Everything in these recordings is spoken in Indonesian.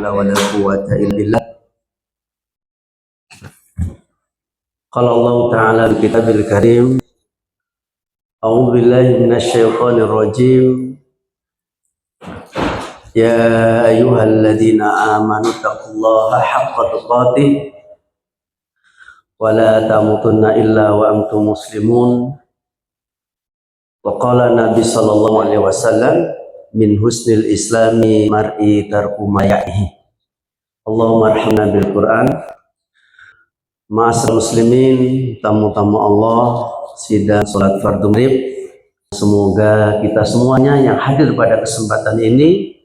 wala quwwata illa billah. Qala Allah Ta'ala di Kitabil Karim, A'udzu billahi minasyaitonir rajim. Ya ayyuhalladzina amanu taqullaha haqqa tuqatih wa la tamutunna illa wa antum muslimun. Wa qala Nabi sallallahu alaihi wasallam, min husnil islami mar'i tarku ma ya'ihi. Allahumma arhamna bil Qur'an. Ma'asyiral muslimin, tamu-tamu Allah, sidang salat fardhu maghrib. Semoga kita semuanya yang hadir pada kesempatan ini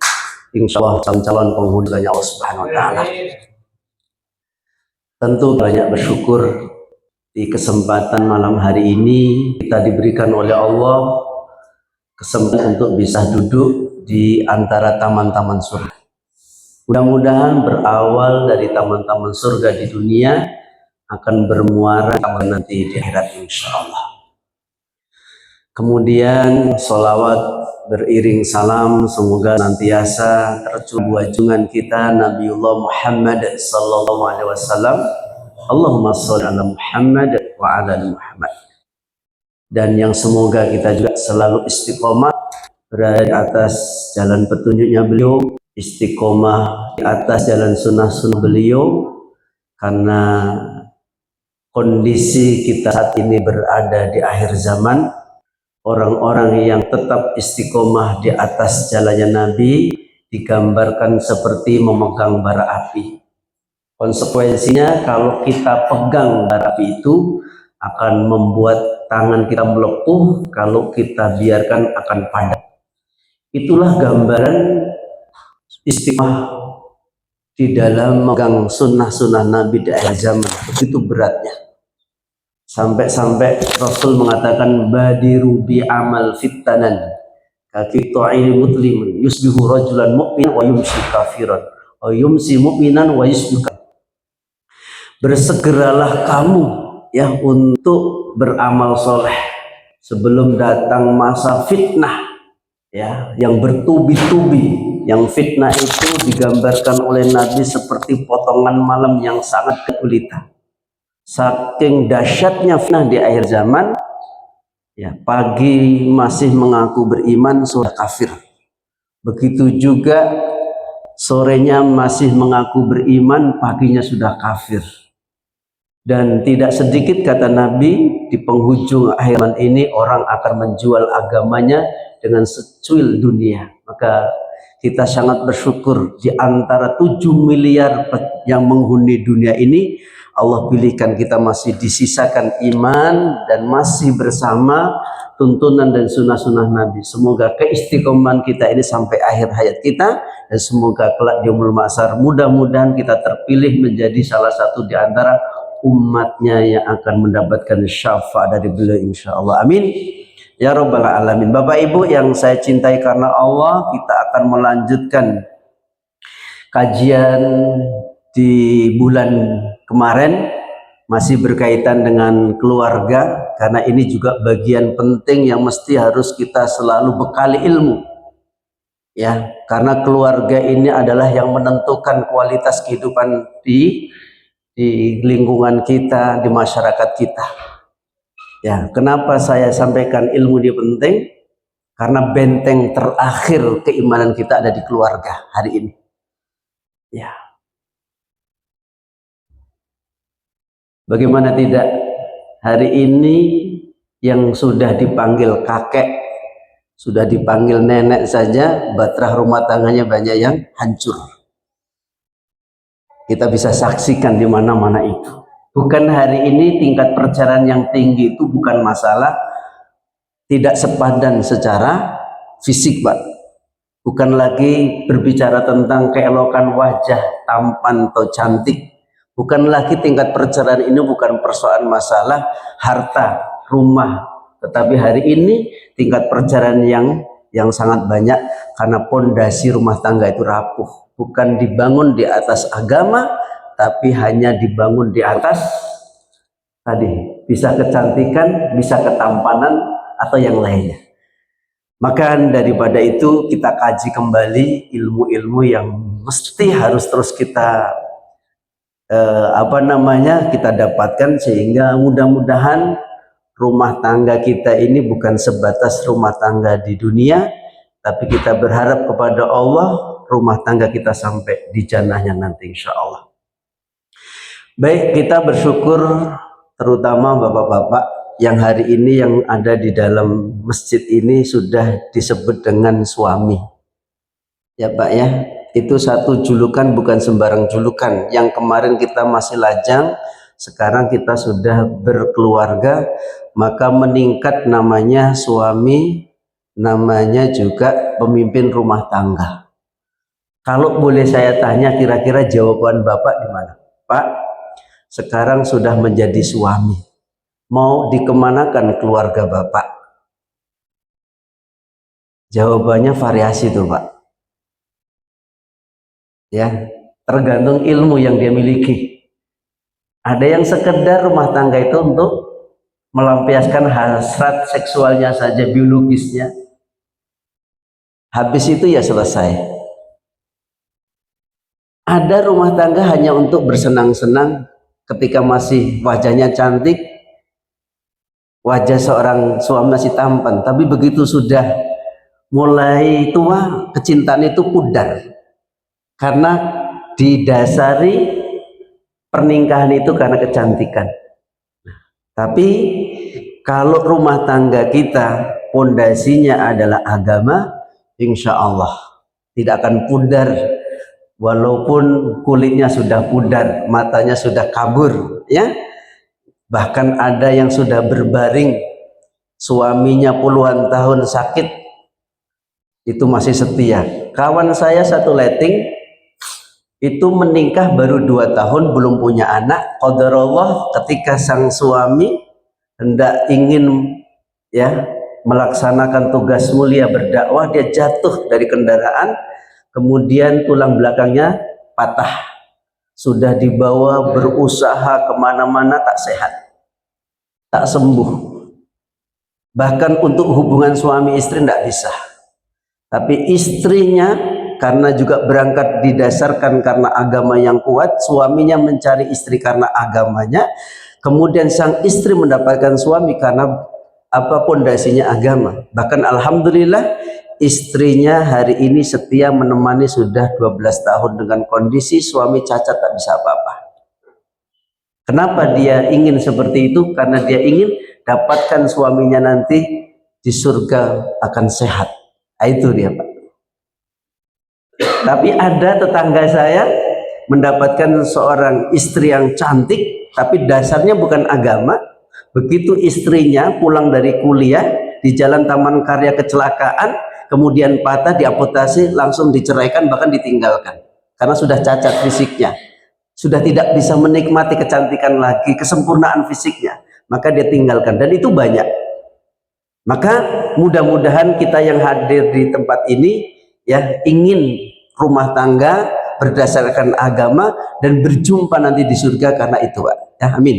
insyaallah calon penghuni Allah Subhanahu wa taala. Tentu banyak bersyukur di kesempatan malam hari ini kita diberikan oleh Allah kesempatan untuk bisa duduk di antara taman-taman surga. Mudah-mudahan berawal dari taman-taman surga di dunia akan bermuara nanti di akhirat insyaallah. Kemudian sholawat beriring salam semoga nantiasa tercurah junjungan kita Nabiullah Muhammad sallallahu alaihi wasallam. Allahumma sholli ala Muhammad wa ala ali Muhammad. Dan yang semoga kita juga selalu istiqomah berada di atas jalan petunjuknya beliau, istiqomah di atas jalan sunnah-sunnah beliau, karena kondisi kita saat ini berada di akhir zaman. Orang-orang yang tetap istiqomah di atas jalannya Nabi digambarkan seperti memegang bara api. Konsekuensinya kalau kita pegang bara api itu akan membuat tangan kita melepuh, kalau kita biarkan akan padam. Itulah gambaran istiqomah di dalam memegang sunnah-sunnah Nabi di akhir zaman. Begitu beratnya. Sampai-sampai Rasul mengatakan badiru bi amal fitanan kaki ta'il muslimin yusbihu rajulan mu'min wa yumsi kafiran wa yumsi mu'minan wa yusbihu. Bersegeralah kamu ya untuk beramal soleh sebelum datang masa fitnah ya yang bertubi-tubi. Yang fitnah itu digambarkan oleh Nabi seperti potongan malam yang sangat gulita. Saking dahsyatnya fitnah di akhir zaman, ya pagi masih mengaku beriman sudah kafir. Begitu juga sorenya masih mengaku beriman, paginya sudah kafir. Dan tidak sedikit kata Nabi di penghujung akhir zaman ini orang akan menjual agamanya dengan secuil dunia. Maka kita sangat bersyukur di antara 7 miliar yang menghuni dunia ini, Allah pilihkan kita masih disisakan iman dan masih bersama tuntunan dan sunnah-sunnah Nabi. Semoga keistiqomahan kita ini sampai akhir hayat kita, dan semoga kelak di yaumul mahsyar mudah-mudahan kita terpilih menjadi salah satu di antara umatnya yang akan mendapatkan syafaat dari beliau insyaallah. Amin ya rabbal alamin. Bapak Ibu yang saya cintai karena Allah, kita akan melanjutkan kajian di bulan kemarin masih berkaitan dengan keluarga, karena ini juga bagian penting yang mesti harus kita selalu bekali ilmu ya, karena keluarga ini adalah yang menentukan kualitas kehidupan di lingkungan kita, di masyarakat kita ya. Kenapa saya sampaikan ilmu ini penting? Karena benteng terakhir keimanan kita ada di keluarga hari ini ya. Bagaimana tidak, hari ini yang sudah dipanggil kakek, sudah dipanggil nenek saja, batrah rumah tangganya banyak yang hancur. Kita bisa saksikan di mana-mana itu. Bukan hari ini tingkat perceraian yang tinggi itu bukan masalah tidak sepadan secara fisik, Pak. Bukan lagi berbicara tentang keelokan wajah, tampan atau cantik. Bukan lagi tingkat perceraian ini bukan persoalan masalah harta, rumah, tetapi hari ini tingkat perceraian yang sangat banyak karena pondasi rumah tangga itu rapuh, bukan dibangun di atas agama, tapi hanya dibangun di atas tadi bisa kecantikan, bisa ketampanan atau yang lainnya. Maka daripada itu kita kaji kembali ilmu-ilmu yang mesti harus terus kita kita dapatkan, sehingga mudah-mudahan rumah tangga kita ini bukan sebatas rumah tangga di dunia, tapi kita berharap kepada Allah rumah tangga kita sampai di jannahnya nanti insya Allah. Baik, kita bersyukur terutama bapak-bapak yang hari ini yang ada di dalam masjid ini sudah disebut dengan suami. Ya Pak ya, itu satu julukan, bukan sembarang julukan. Yang kemarin kita masih lajang, sekarang kita sudah berkeluarga, maka meningkat namanya suami, namanya juga pemimpin rumah tangga. Kalau boleh saya tanya, kira-kira jawaban Bapak di mana? Pak, sekarang sudah menjadi suami, mau dikemanakan keluarga Bapak? Jawabannya variasi tuh Pak. Ya, tergantung ilmu yang dia miliki. Ada yang sekedar rumah tangga itu untuk melampiaskan hasrat seksualnya saja, biologisnya. Habis itu ya selesai. Ada rumah tangga hanya untuk bersenang-senang ketika masih wajahnya cantik, wajah seorang suami masih tampan, tapi begitu sudah mulai tua, kecintaan itu pudar. Karena didasari pernikahan itu karena kecantikan. Tapi kalau rumah tangga kita pondasinya adalah agama, insya Allah tidak akan pudar. Walaupun kulitnya sudah pudar, matanya sudah kabur, ya. Bahkan ada yang sudah berbaring, suaminya puluhan tahun sakit, itu masih setia. Kawan saya satu letting, itu menikah baru 2 tahun, belum punya anak. Qadarullah, ketika sang suami hendak ingin ya melaksanakan tugas mulia berdakwah, dia jatuh dari kendaraan, kemudian tulang belakangnya patah. Sudah dibawa berusaha kemana-mana, tak sehat, tak sembuh. Bahkan untuk hubungan suami istri tidak bisa. Tapi istrinya karena juga berangkat didasarkan karena agama yang kuat, suaminya mencari istri karena agamanya, kemudian sang istri mendapatkan suami karena pondasinya agama. Bahkan alhamdulillah istrinya hari ini setia menemani sudah 12 tahun dengan kondisi suami cacat tak bisa apa-apa. Kenapa dia ingin seperti itu? Karena dia ingin dapatkan suaminya nanti di surga akan sehat. Itu dia Pak. Tapi ada tetangga saya mendapatkan seorang istri yang cantik, tapi dasarnya bukan agama. Begitu istrinya pulang dari kuliah, di jalan Taman Karya kecelakaan, kemudian patah, diamputasi, langsung diceraikan, bahkan ditinggalkan. Karena sudah cacat fisiknya, sudah tidak bisa menikmati kecantikan lagi, kesempurnaan fisiknya, maka dia tinggalkan. Dan itu banyak. Maka mudah-mudahan kita yang hadir di tempat ini ya ingin rumah tangga berdasarkan agama dan berjumpa nanti di surga karena itu Pak. Ya, amin.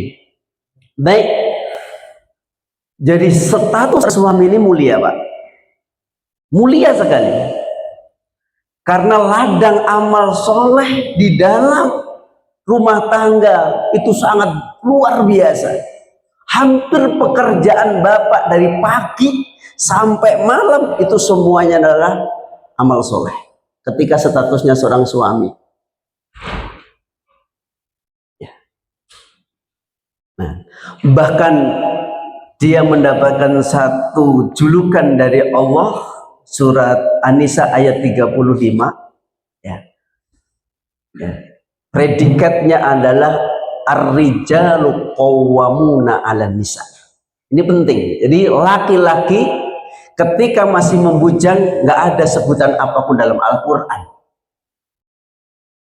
Baik. Jadi status suami ini mulia Pak. Mulia sekali. Karena ladang amal soleh di dalam rumah tangga itu sangat luar biasa. Hampir pekerjaan Bapak dari pagi sampai malam itu semuanya adalah amal soleh. Ketika statusnya seorang suami. Ya. Nah, bahkan dia mendapatkan satu julukan dari Allah, surat An-Nisa ayat 35. Ya. Ya. Predikatnya adalah ar-rijalu qawwamuna 'alan nisa. Ini penting. Jadi laki-laki ketika masih membujang nggak ada sebutan apapun dalam Al-Qur'an.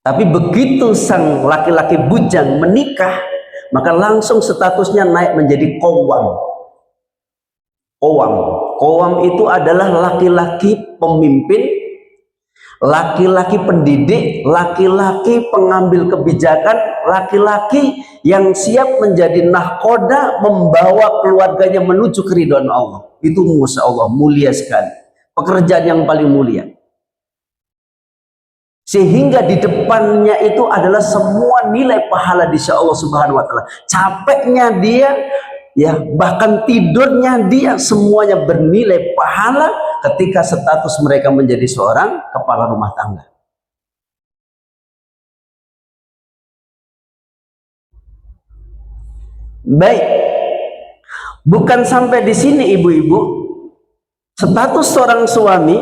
Tapi begitu sang laki-laki bujang menikah, maka langsung statusnya naik menjadi qawwam. Qawwam itu adalah laki-laki pemimpin, laki-laki pendidik, laki-laki pengambil kebijakan, laki-laki yang siap menjadi nahkoda, membawa keluarganya menuju keridhaan Allah. Itu Masya Allah mulia sekali. pekerjaan yang paling mulia. Sehingga di depannya itu adalah semua nilai pahala di sisi Allah Subhanahu wa taala. Capeknya dia, ya, bahkan tidurnya dia, semuanya bernilai pahala ketika status mereka menjadi seorang kepala rumah tangga. Baik, bukan sampai di sini ibu-ibu, status seorang suami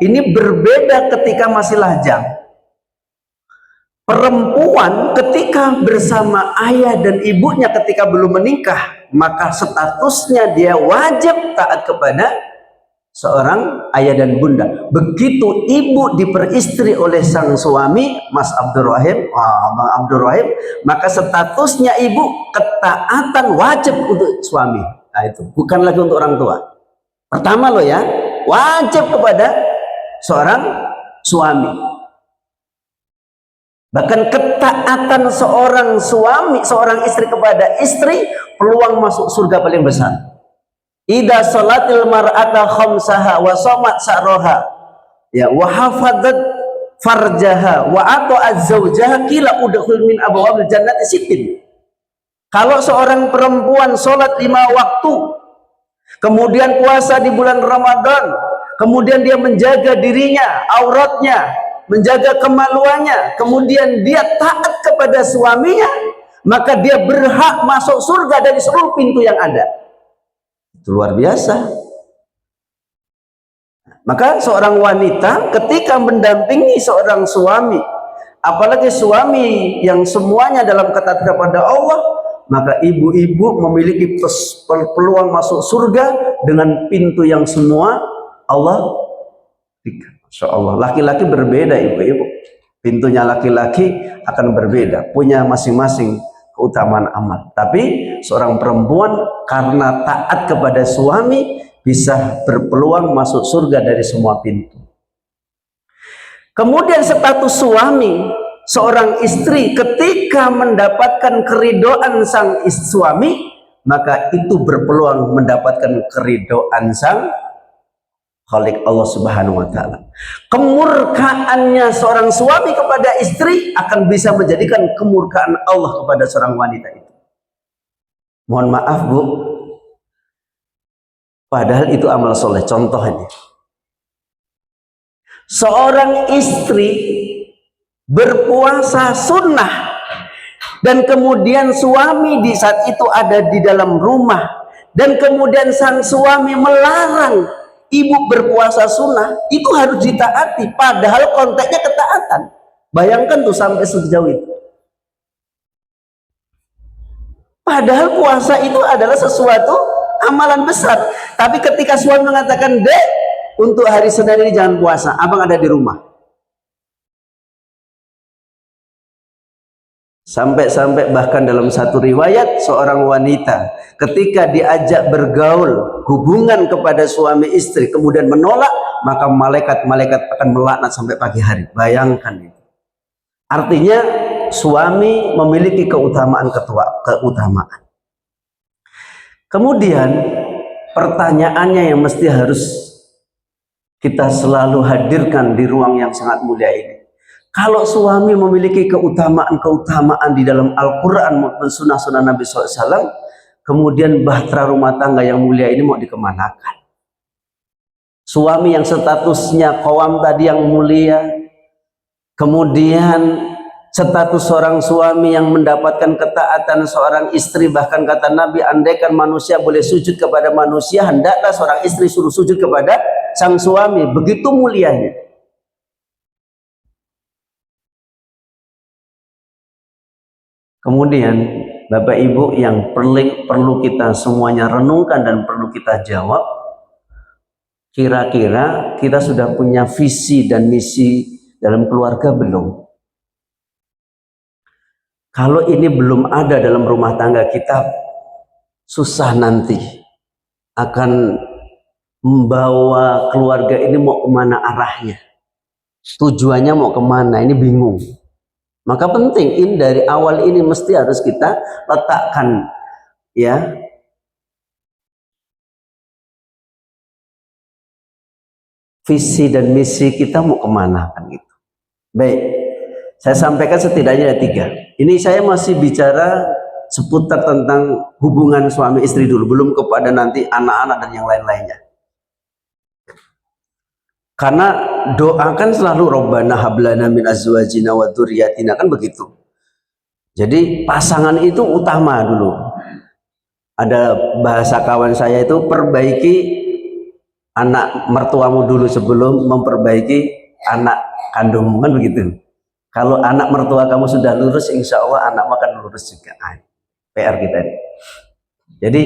ini berbeda ketika masih lajang. Perempuan ketika bersama ayah dan ibunya ketika belum menikah, maka statusnya dia wajib taat kepada seorang ayah dan bunda. Begitu ibu diperistri oleh sang suami, Mas Abdul Rahim, Bang Abdul Rahim, maka statusnya ibu ketaatan wajib untuk suami. Nah, itu bukan lagi untuk orang tua. Pertama loh ya, wajib kepada seorang suami. Bahkan ketaatan seorang suami, seorang istri kepada istri, peluang masuk surga paling besar. Idza salatil mar'ata khamsaha wa shamat sa'roha, ya, wa hafadat farjaha wa ata'az zawjaha qila udkhul min abwabil jannati sittin. Kalau seorang perempuan sholat 5 waktu, kemudian puasa di bulan Ramadan, kemudian dia menjaga dirinya, auratnya, menjaga kemaluannya, kemudian dia taat kepada suaminya, maka dia berhak masuk surga dari seluruh pintu yang ada. Itu luar biasa. Maka seorang wanita ketika mendampingi seorang suami, apalagi suami yang semuanya dalam ketaatan kepada Allah, maka ibu-ibu memiliki peluang masuk surga dengan pintu yang semua Allah berikan. Masya Allah, laki-laki berbeda ibu-ibu. Pintunya laki-laki akan berbeda, punya masing-masing keutamaan amal. Tapi seorang perempuan karena taat kepada suami bisa berpeluang masuk surga dari semua pintu. Kemudian status suami, seorang istri ketika mendapatkan keridhaan sang suami, maka itu berpeluang mendapatkan keridhaan sang Khalik Allah Subhanahu wa taala. Kemurkaannya seorang suami kepada istri akan bisa menjadikan kemurkaan Allah kepada seorang wanita itu. Mohon maaf Bu, padahal itu amal soleh. Contohnya, seorang istri berpuasa sunnah dan kemudian suami di saat itu ada di dalam rumah, dan kemudian sang suami melarang ibu berpuasa sunnah, itu harus ditaati, padahal konteksnya ketaatan. Bayangkan tuh sampai sejauh itu. Padahal puasa itu adalah sesuatu amalan besar, tapi ketika suami mengatakan, "Dek, untuk hari Senin ini jangan puasa, abang ada di rumah." Sampai-sampai bahkan dalam satu riwayat, seorang wanita ketika diajak bergaul hubungan kepada suami istri kemudian menolak, maka malaikat-malaikat akan melaknat sampai pagi hari. Bayangkan itu. Artinya suami memiliki keutamaan. Kemudian pertanyaannya yang mesti harus kita selalu hadirkan di ruang yang sangat mulia ini. Kalau suami memiliki keutamaan-keutamaan di dalam Al-Quran maupun sunnah-sunnah Nabi SAW, kemudian bahtera rumah tangga yang mulia ini mau dikemanakan? Suami yang statusnya qawam tadi yang mulia, kemudian status seorang suami yang mendapatkan ketaatan seorang istri, bahkan kata Nabi, andaikan manusia boleh sujud kepada manusia, hendaklah seorang istri suruh sujud kepada sang suami. Begitu mulianya. Kemudian Bapak Ibu yang perlu kita semuanya renungkan dan perlu kita jawab, kira-kira kita sudah punya visi dan misi dalam keluarga belum? Kalau ini belum ada dalam rumah tangga kita, susah nanti akan membawa keluarga ini mau kemana arahnya, tujuannya mau kemana, ini bingung. Maka penting ini dari awal ini mesti harus kita letakkan, ya. visi dan misi kita mau kemana kan gitu. Baik, saya sampaikan setidaknya ada 3. Ini saya masih bicara seputar tentang hubungan suami istri dulu, belum kepada nanti anak-anak dan yang lain-lainnya. Karena doa kan selalu Rabbana hablana min azwajina wa dzurriyyatina, kan begitu. Jadi pasangan itu utama dulu. Ada bahasa kawan saya itu, perbaiki anak mertuamu dulu sebelum memperbaiki anak kandungmu, kan begitu. Kalau anak mertua kamu sudah lurus, insya Allah anakmu akan lurus juga. PR kita ini. Jadi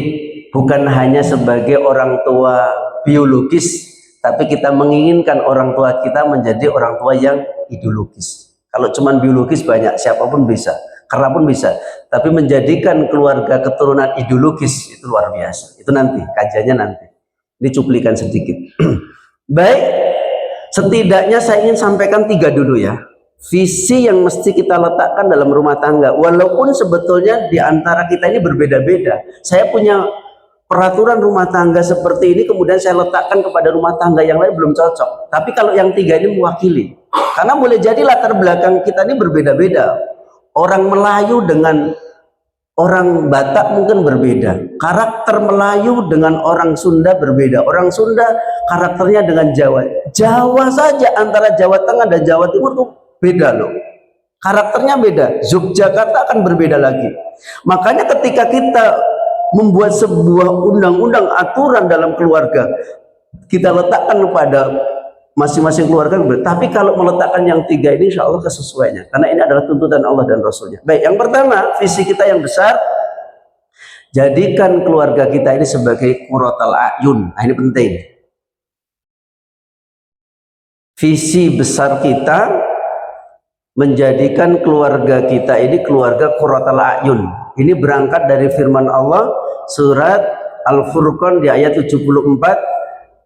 bukan hanya sebagai orang tua biologis, tapi kita menginginkan orang tua kita menjadi orang tua yang ideologis. Kalau cuman biologis banyak, siapapun bisa, karena pun bisa. Tapi menjadikan keluarga keturunan ideologis itu luar biasa. Itu nanti, kajiannya nanti. Ini cuplikan sedikit. Baik, setidaknya saya ingin sampaikan 3 dulu ya. Visi yang mesti kita letakkan dalam rumah tangga. Walaupun sebetulnya di antara kita ini berbeda-beda. Saya punya peraturan rumah tangga seperti ini, kemudian saya letakkan kepada rumah tangga yang lain belum cocok. Tapi kalau yang 3 ini mewakili, karena boleh jadi latar belakang kita ini berbeda-beda. Orang Melayu dengan orang Batak mungkin berbeda, karakter Melayu dengan orang Sunda berbeda, orang Sunda karakternya dengan Jawa. Jawa saja antara Jawa Tengah dan Jawa Timur tuh beda loh, karakternya beda. Yogyakarta akan berbeda lagi. Makanya ketika kita membuat sebuah undang-undang aturan dalam keluarga, kita letakkan kepada masing-masing keluarga. Tapi kalau meletakkan yang 3 ini, insya Allah kesesuaiannya, karena ini adalah tuntutan Allah dan Rasulnya. Baik, yang pertama, visi kita yang besar, jadikan keluarga kita ini sebagai qurratul a'yun. Ini penting. Visi besar kita menjadikan keluarga kita ini keluarga qurratul a'yun. Ini berangkat dari firman Allah surat Al-Furqan di ayat 74,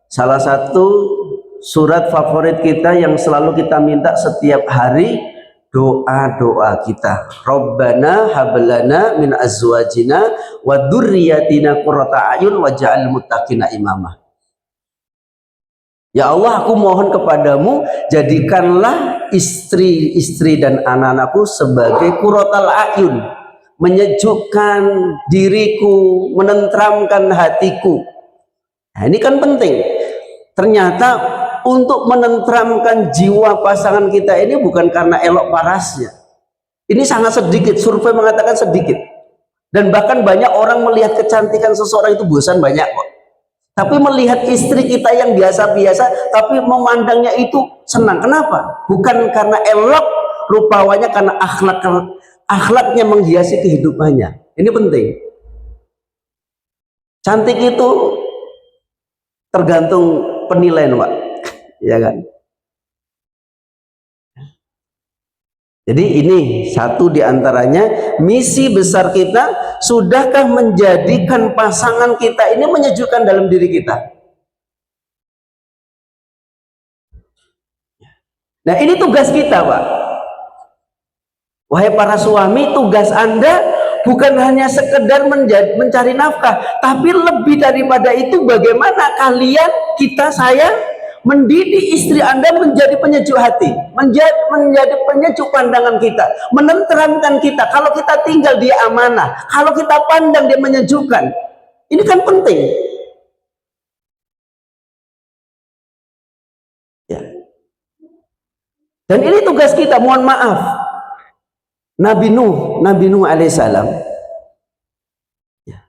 salah satu surat favorit kita yang selalu kita minta setiap hari, doa-doa kita. Rabbana hablana min azwajina wa dzurriyyatina qurrata a'yun waj'al muttaqina imama. Ya Allah, aku mohon kepadamu, jadikanlah istri-istri dan anak-anakku sebagai qurratal a'yun, menyejukkan diriku, menenteramkan hatiku. Nah, ini kan penting. Ternyata untuk menenteramkan jiwa pasangan kita ini bukan karena elok parasnya. Ini sangat sedikit, survei mengatakan sedikit. Dan bahkan banyak orang melihat kecantikan seseorang itu bosan banyak kok. Tapi melihat istri kita yang biasa-biasa, tapi memandangnya itu senang. Kenapa? Bukan karena elok rupawanya, karena akhlaknya menghiasi kehidupannya. Ini penting. Cantik itu tergantung penilaian, Pak. Ya kan? Jadi ini satu diantaranya misi besar kita. Sudahkah menjadikan pasangan kita ini menyejukkan dalam diri kita? Nah, ini tugas kita, Pak. Wahai para suami, tugas Anda bukan hanya sekedar mencari nafkah, tapi lebih daripada itu, bagaimana kalian, kita, saya mendidik istri Anda menjadi penyejuk hati, menjadi penyejuk pandangan kita, menenteramkan kita. Kalau kita tinggal dia amanah, kalau kita pandang dia menyejukkan. Ini kan penting. Ya. Dan ini tugas kita. Mohon maaf, Nabi Nuh alaihissalam, ya,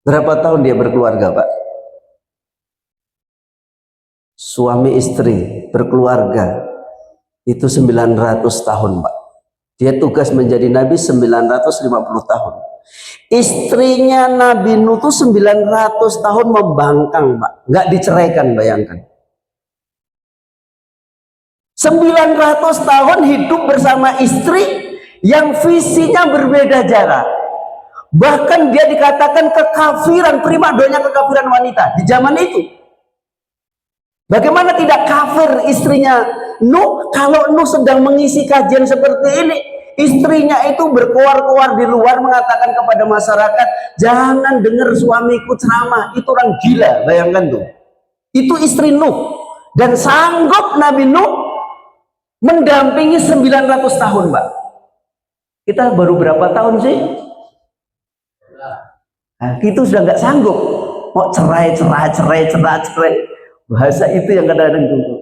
berapa tahun dia berkeluarga, Pak? Suami istri berkeluarga itu 900 tahun, Pak. Dia tugas menjadi Nabi 950 tahun. Istrinya Nabi Nuh itu 900 tahun membangkang, Pak. Nggak diceraikan, bayangkan. 900 tahun hidup bersama istri yang visinya berbeda jarak. Bahkan dia dikatakan kekafiran, primadona kekafiran wanita di zaman itu. Bagaimana tidak kafir istrinya Nuh? Kalau Nuh sedang mengisi kajian seperti ini, istrinya itu berkoar-koar di luar mengatakan kepada masyarakat, jangan dengar suamiku ceramah, itu orang gila. Bayangkan tuh, Itu istri Nuh. Dan sanggup Nabi Nuh mendampingi 900 tahun, Pak. Kita baru berapa tahun sih? Nah, itu sudah nggak sanggup. Mau cerai. Bahasa itu yang kadang-kadang tunggu.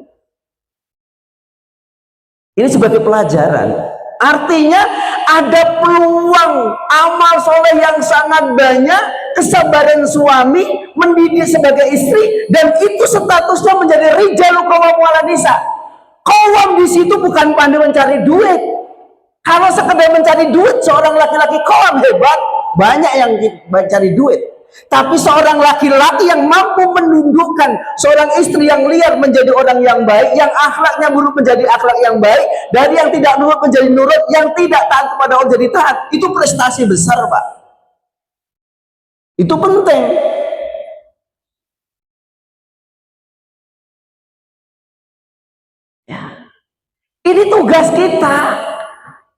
Ini sebagai pelajaran. Artinya ada peluang amal soleh yang sangat banyak, kesabaran suami mendidik sebagai istri, dan itu statusnya menjadi rijalu qawwam 'alan nisa. Qawwam di situ bukan pandai mencari duit. Kalau sekedar mencari duit, seorang laki-laki qawwam hebat, banyak yang mencari duit. Tapi seorang laki-laki yang mampu menundukkan seorang istri yang liar menjadi orang yang baik, yang akhlaknya buruk menjadi akhlak yang baik, dari yang tidak nurut menjadi nurut, yang tidak taat kepada Allah jadi taat, itu prestasi besar, Pak. Itu penting. Ya. Ini tugas kita.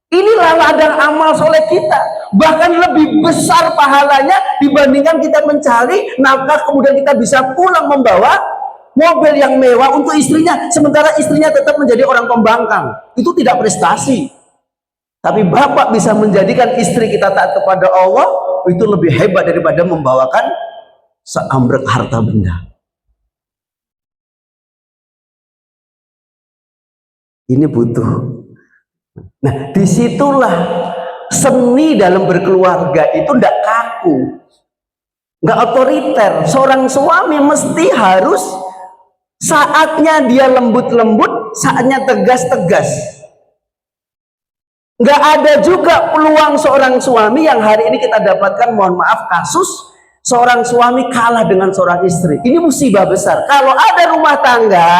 Inilah ladang amal soleh kita, bahkan lebih besar pahalanya dibandingkan kita mencari nafkah kemudian kita bisa pulang membawa mobil yang mewah untuk istrinya, sementara istrinya tetap menjadi orang pembangkang. Itu tidak prestasi. Tapi bapak bisa menjadikan istri kita taat kepada Allah, itu lebih hebat daripada membawakan seambrek harta benda. Ini butuh. Nah, disitulah seni dalam berkeluarga itu tidak kaku, nggak otoriter. Seorang suami mesti harus saatnya dia lembut-lembut, saatnya tegas-tegas. Nggak ada juga peluang seorang suami yang hari ini kita dapatkan, mohon maaf, kasus seorang suami kalah dengan seorang istri. Ini musibah besar. Kalau ada rumah tangga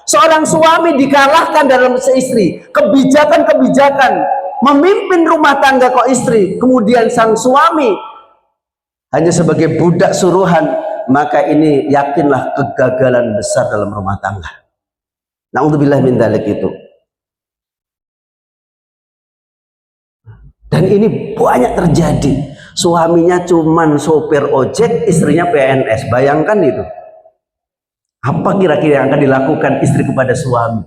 seorang suami dikalahkan dalam seistri, kebijakan-kebijakan memimpin rumah tangga kok istri, kemudian sang suami hanya sebagai budak suruhan, maka ini yakinlah kegagalan besar dalam rumah tangga. Na'udzubillah min dzalik itu. Dan ini banyak terjadi. Suaminya cuman sopir ojek, istrinya PNS. Bayangkan itu. Apa kira-kira yang akan dilakukan istri kepada suami?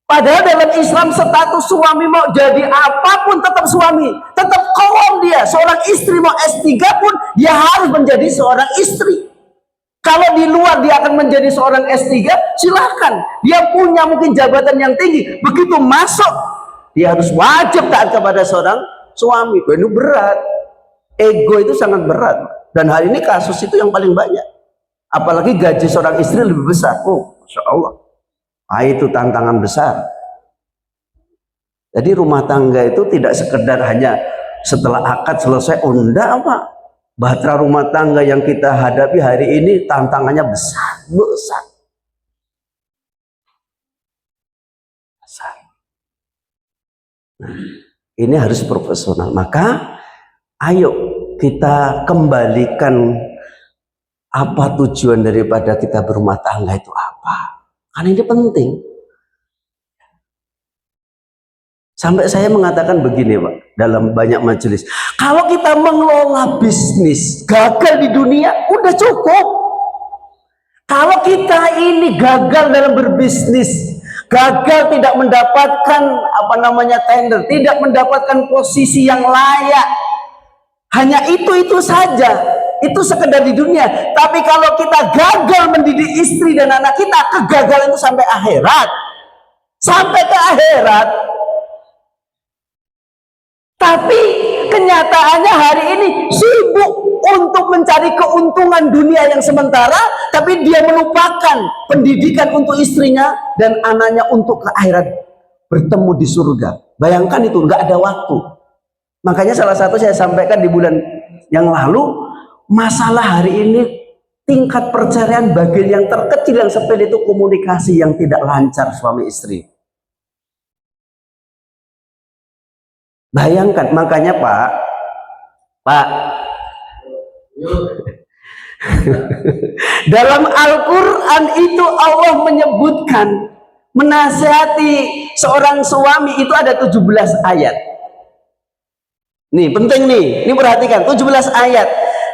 Padahal dalam Islam status suami mau jadi apapun tetap suami, tetap qawwam dia. Seorang istri mau S3 pun dia harus menjadi seorang istri. Kalau di luar dia akan menjadi seorang S3, silahkan. Dia punya mungkin jabatan yang tinggi. Begitu masuk, dia harus wajib taat kepada seorang suami. Ini berat. Ego itu sangat berat. Dan hari ini kasus itu yang paling banyak. Apalagi gaji seorang istri lebih besar. Oh, Masya Allah. Nah, itu tantangan besar. Jadi rumah tangga itu tidak sekedar hanya setelah akad selesai, oh enggak, apa? Bahtera rumah tangga yang kita hadapi hari ini tantangannya besar. Besar. Nah, ini harus profesional. Maka ayo kita kembalikan apa tujuan daripada kita berumah tangga itu apa? Karena ini penting. Sampai saya mengatakan begini, Pak, dalam banyak majelis. Kalau kita mengelola bisnis, gagal di dunia, udah cukup. Kalau kita ini gagal dalam berbisnis, gagal tidak mendapatkan tender, tidak mendapatkan posisi yang layak, hanya itu saja. Itu sekedar di dunia. Tapi kalau kita gagal mendidik istri dan anak kita, kegagalan itu sampai akhirat. Sampai ke akhirat. Tapi kenyataannya hari ini sibuk untuk mencari keuntungan dunia yang sementara, tapi dia melupakan pendidikan untuk istrinya dan anaknya untuk ke akhirat, bertemu di surga. Bayangkan itu, nggak ada waktu. Makanya salah satu saya sampaikan di bulan yang lalu, masalah hari ini tingkat perceraian bagian yang terkecil yang sepele itu komunikasi yang tidak lancar suami istri. Bayangkan, makanya Pak dalam Al-Quran itu Allah menyebutkan, menasihati seorang suami itu ada 17 ayat. Nih penting nih, ini perhatikan, 17 ayat.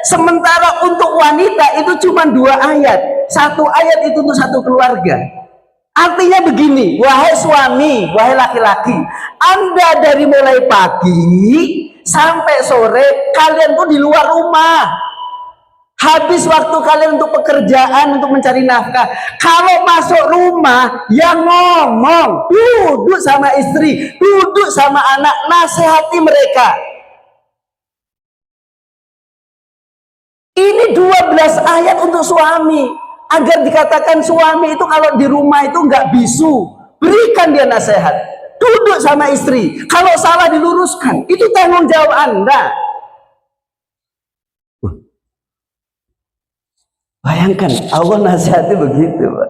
Sementara untuk wanita itu cuma 2 ayat. Satu ayat itu untuk satu keluarga. Artinya begini, wahai suami, wahai laki-laki, Anda dari mulai pagi sampai sore kalian tuh di luar rumah. Habis waktu kalian untuk pekerjaan, untuk mencari nafkah. Kalau masuk rumah, ya ngomong, duduk sama istri, duduk sama anak, nasihati mereka. Ini 12 ayat untuk suami. Agar dikatakan suami itu kalau di rumah itu nggak bisu. Berikan dia nasihat. Duduk sama istri. Kalau salah diluruskan. Itu tanggung jawab Anda. Bayangkan, Allah nasihatnya begitu, Pak.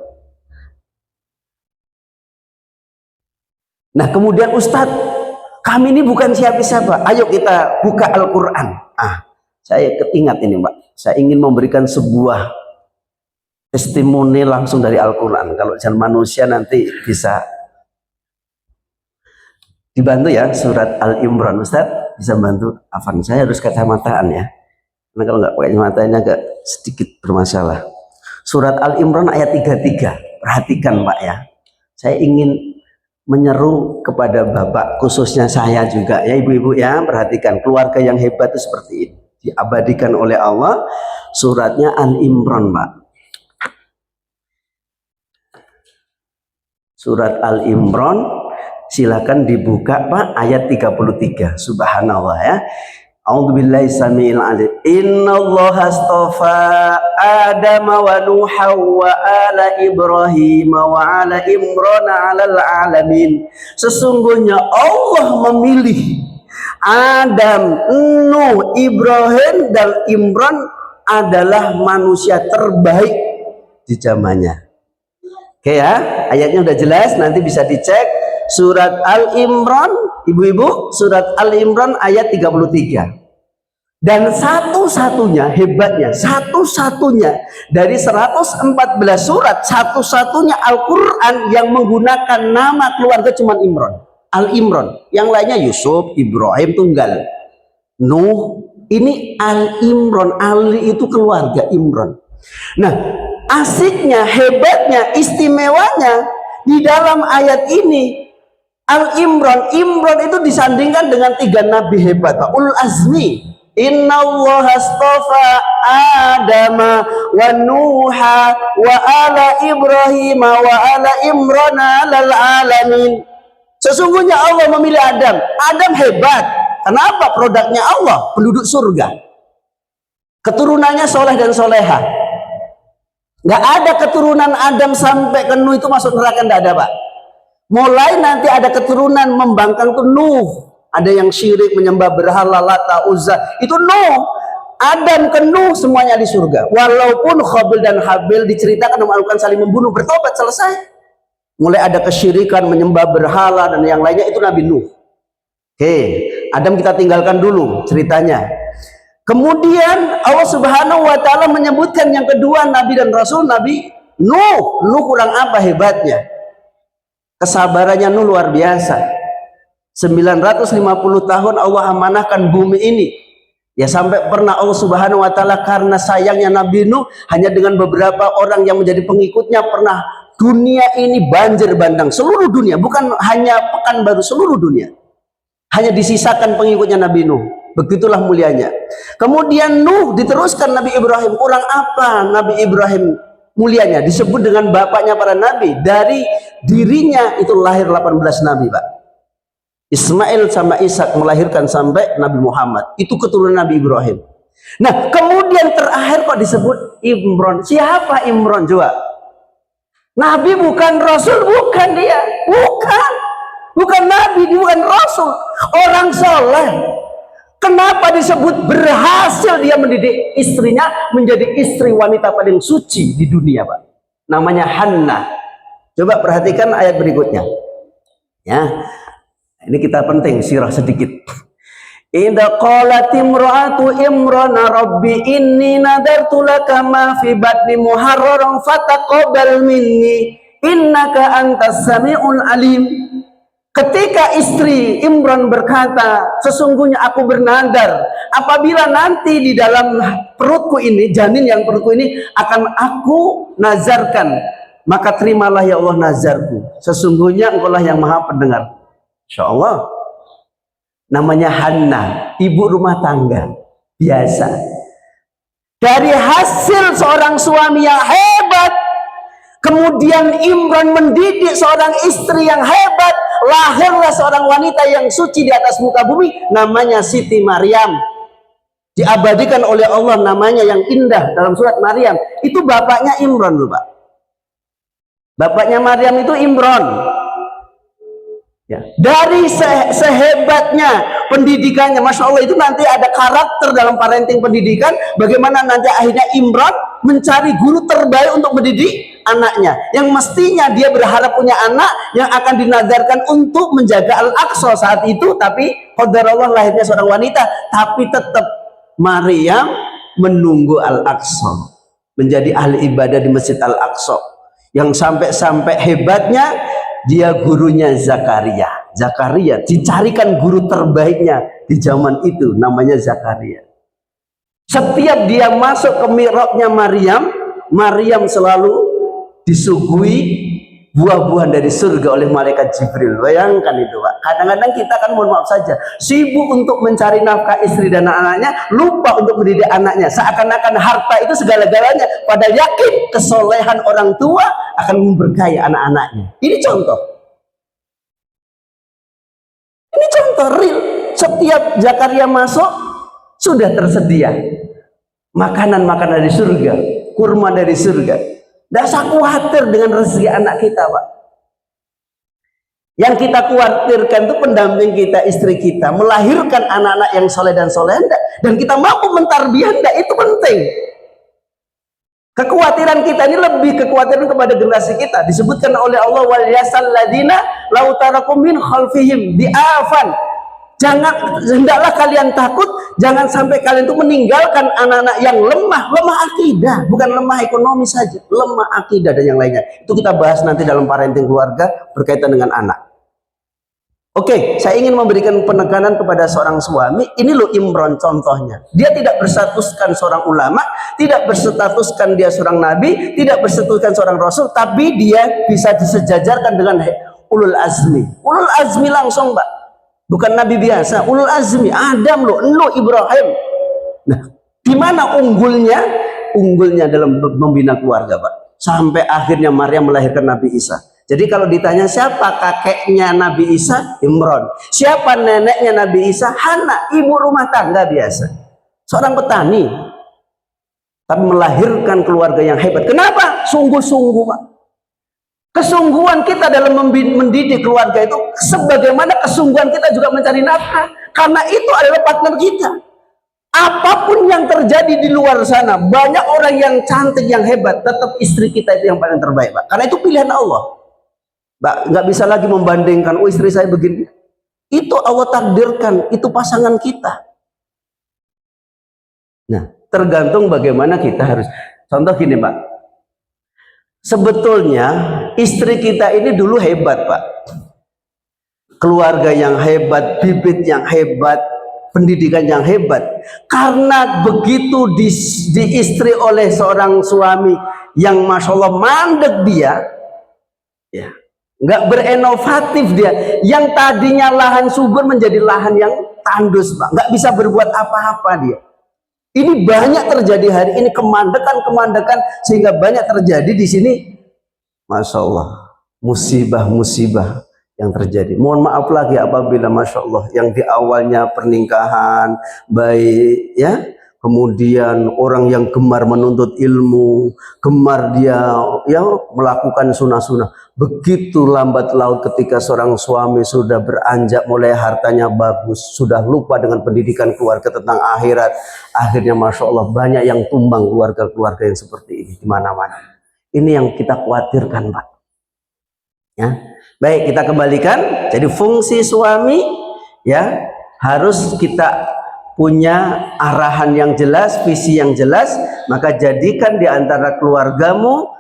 Nah kemudian Ustadz, kami ini bukan siapa-siapa. Ayo kita buka Al-Quran. Saya keingat ini, Pak. Saya ingin memberikan sebuah testimoni langsung dari Al-Quran. Kalau jangan manusia nanti bisa dibantu ya. Surat Al-Imran, Ustaz bisa bantu. Afan, saya harus kacamataan ya, karena kalau nggak pakai kacamatanya agak sedikit bermasalah. Surat Al-Imran ayat 33. Perhatikan Pak ya. Saya ingin menyeru kepada Bapak, khususnya saya juga ya, ibu-ibu ya, perhatikan. Keluarga yang hebat itu seperti ini, diabadikan oleh Allah. Suratnya Al-Imran, Pak. Surat Al-Imran, silakan dibuka Pak, ayat 33. Subhanallah ya. A'udzubillahi samiil alim. Innallaha astafa Adam wa Nuha wa ala Ibrahim wa ala Imran 'alal alamin. Sesungguhnya Allah memilih Adam, Nuh, Ibrahim dan Imran adalah manusia terbaik di zamannya. Oke ya, ayatnya udah jelas, nanti bisa dicek. Surat Al-Imran, ibu-ibu, surat Al-Imran ayat 33. Dan satu-satunya, hebatnya, satu-satunya dari 114 surat, satu-satunya Al-Quran yang menggunakan nama keluarga cuma Imran. Al-Imran, yang lainnya Yusuf, Ibrahim, tunggal. Nuh, ini Al-Imran, Ali itu keluarga Imran. Nah, asiknya, hebatnya, istimewanya di dalam ayat ini Al-Imran, Imran itu disandingkan dengan 3 nabi hebat, Pak. Ulul azmi. Innallaha astafa Adama wa Nuha wa ala Ibrahim wa ala Imran 'alal alamin. Sesungguhnya Allah memilih Adam. Adam hebat. Kenapa? Produknya Allah, penduduk surga. Keturunannya soleh dan soleha. Nggak ada keturunan Adam sampai ke Nuh itu masuk neraka, nggak ada, Pak. Mulai nanti ada keturunan membangkang tuh Nuh. Ada yang syirik, menyembah berhala, Lata, Uzza. Itu Nuh. Adam ke Nuh semuanya di surga. Walaupun Khabil dan Habil diceritakan melakukan saling membunuh, bertobat, selesai. Mulai ada kesyirikan, menyembah berhala dan yang lainnya, itu Nabi Nuh. Oke, Adam kita tinggalkan dulu ceritanya. Kemudian Allah Subhanahu wa Ta'ala menyebutkan yang kedua Nabi dan Rasul, Nabi Nuh. Nuh kurang apa hebatnya? Kesabarannya Nuh luar biasa. 950 tahun Allah amanahkan bumi ini. Ya sampai pernah Allah Subhanahu wa Ta'ala karena sayangnya Nabi Nuh hanya dengan beberapa orang yang menjadi pengikutnya, pernah dunia ini banjir bandang, seluruh dunia, bukan hanya Pekanbaru, seluruh dunia. Hanya disisakan pengikutnya Nabi Nuh. Begitulah mulianya. Kemudian Nuh diteruskan Nabi Ibrahim. Kurang apa Nabi Ibrahim mulianya? Disebut dengan bapaknya para nabi. Dari dirinya itu lahir 18 nabi, Pak. Ismail sama Ishak melahirkan sampai Nabi Muhammad. Itu keturunan Nabi Ibrahim. Nah, kemudian terakhir kok disebut Imran. Siapa Imran coba? Nabi bukan Rasul, bukan dia. Bukan Nabi, dia bukan Rasul. Orang soleh. Kenapa disebut berhasil dia mendidik istrinya menjadi istri wanita paling suci di dunia, Pak? Namanya Hannah. Coba perhatikan ayat berikutnya. Ya. Ini kita penting sirah sedikit. Idza qalat imra'atu Imran rabbi inni nadartu laka ma fi batni muharraran fataqabbal minni innaka antas samiul alim. Ketika istri Imran berkata, sesungguhnya aku bernadar, apabila nanti di dalam perutku ini, janin yang perutku ini akan aku nazarkan, maka terimalah ya Allah nazarku. Sesungguhnya engkaulah yang maha pendengar. Insya Allah. Namanya Hannah, ibu rumah tangga biasa. Dari hasil seorang suami yang hebat, kemudian Imran mendidik seorang istri yang hebat, lahirlah seorang wanita yang suci di atas muka bumi, namanya Siti Maryam. Diabadikan oleh Allah namanya yang indah dalam surat Maryam. Itu bapaknya Imran loh Pak. Bapaknya Maryam itu Imran. Ya. Dari sehebatnya pendidikannya, Masya Allah, itu nanti ada karakter dalam parenting pendidikan, bagaimana nanti akhirnya Imran mencari guru terbaik untuk mendidik anaknya, yang mestinya dia berharap punya anak yang akan dinadarkan untuk menjaga Al-Aqsa saat itu, tapi qadarullah lahirnya seorang wanita, tapi tetap Maryam menunggu Al-Aqsa, menjadi ahli ibadah di Masjid Al-Aqsa, yang sampai-sampai hebatnya dia gurunya Zakaria. Zakaria dicarikan guru terbaiknya di zaman itu, namanya Zakaria. Setiap dia masuk ke mihrabnya Maryam, Maryam selalu disuguhi buah-buahan dari surga oleh malaikat Jibril. Bayangkan itu Pak. Kadang-kadang kita kan mohon maaf saja sibuk untuk mencari nafkah istri dan anak-anaknya, lupa untuk mendidik anaknya, seakan-akan harta itu segala-galanya, pada yakin kesolehan orang tua akan memberkahi anak-anaknya. Ini contoh real. Setiap Zakaria masuk sudah tersedia makanan-makanan dari surga, kurma dari surga. Tidak usah khawatir dengan rezeki anak kita Pak. Yang kita khawatirkan itu pendamping kita, istri kita, melahirkan anak-anak yang soleh dan soleh, dan kita mampu mentarbiyah, itu penting. Kekhawatiran kita ini lebih kekhawatiran kepada generasi kita. Disebutkan oleh Allah, wal yasal ladina lau tarakum min khalfihim di'afan. Hendaklah kalian takut, jangan sampai kalian itu meninggalkan anak-anak yang lemah akidah, bukan lemah ekonomi saja, lemah akidah dan yang lainnya. Itu kita bahas nanti dalam parenting keluarga berkaitan dengan anak. Oke, saya ingin memberikan penekanan kepada seorang suami. Ini loh Imran contohnya. Dia tidak berstatuskan seorang ulama, tidak berstatuskan dia seorang nabi, tidak berstatuskan seorang rasul, tapi dia bisa disejajarkan dengan ulul azmi. Ulul azmi langsung Pak. Bukan nabi biasa, ulul azmi, Adam loh, Ibrahim. Nah, di mana unggulnya? Unggulnya dalam membina keluarga Pak. Sampai akhirnya Maryam melahirkan Nabi Isa. Jadi kalau ditanya siapa kakeknya Nabi Isa, Imran. Siapa neneknya Nabi Isa? Hana, ibu rumah tangga biasa. Seorang petani. Tapi melahirkan keluarga yang hebat. Kenapa? Sungguh-sungguh Pak. Kesungguhan kita dalam mendidik keluarga itu sebagaimana kesungguhan kita juga mencari nafkah, karena itu adalah partner kita. Apapun yang terjadi di luar sana, banyak orang yang cantik, yang hebat, tetap istri kita itu yang paling terbaik Pak. Karena itu pilihan Allah Pak. Nggak bisa lagi membandingkan, oh istri saya begini. Itu Allah takdirkan, itu pasangan kita. Nah, tergantung bagaimana kita harus. Contoh gini Pak, sebetulnya istri kita ini dulu hebat Pak, keluarga yang hebat, bibit yang hebat, pendidikan yang hebat. Karena begitu diistri oleh seorang suami yang Masya Allah mandek dia, ya, nggak berinovatif dia, yang tadinya lahan subur menjadi lahan yang tandus Pak, nggak bisa berbuat apa-apa dia. Ini banyak terjadi hari ini, kemandekan, sehingga banyak terjadi di sini. Masya Allah, musibah-musibah yang terjadi. Mohon maaf lagi apabila Masya Allah yang di awalnya pernikahan baik, ya, kemudian orang yang gemar menuntut ilmu, gemar dia ya melakukan sunnah-sunnah, begitu lambat laut ketika seorang suami sudah beranjak, mulai hartanya bagus, sudah lupa dengan pendidikan keluarga tentang akhirat, akhirnya Masya Allah banyak yang tumbang keluarga-keluarga yang seperti ini di mana-mana. Ini yang kita khawatirkan Pak. Ya, baik, kita kembalikan. Jadi fungsi suami ya harus kita punya arahan yang jelas, visi yang jelas. Maka jadikan di antara keluargamu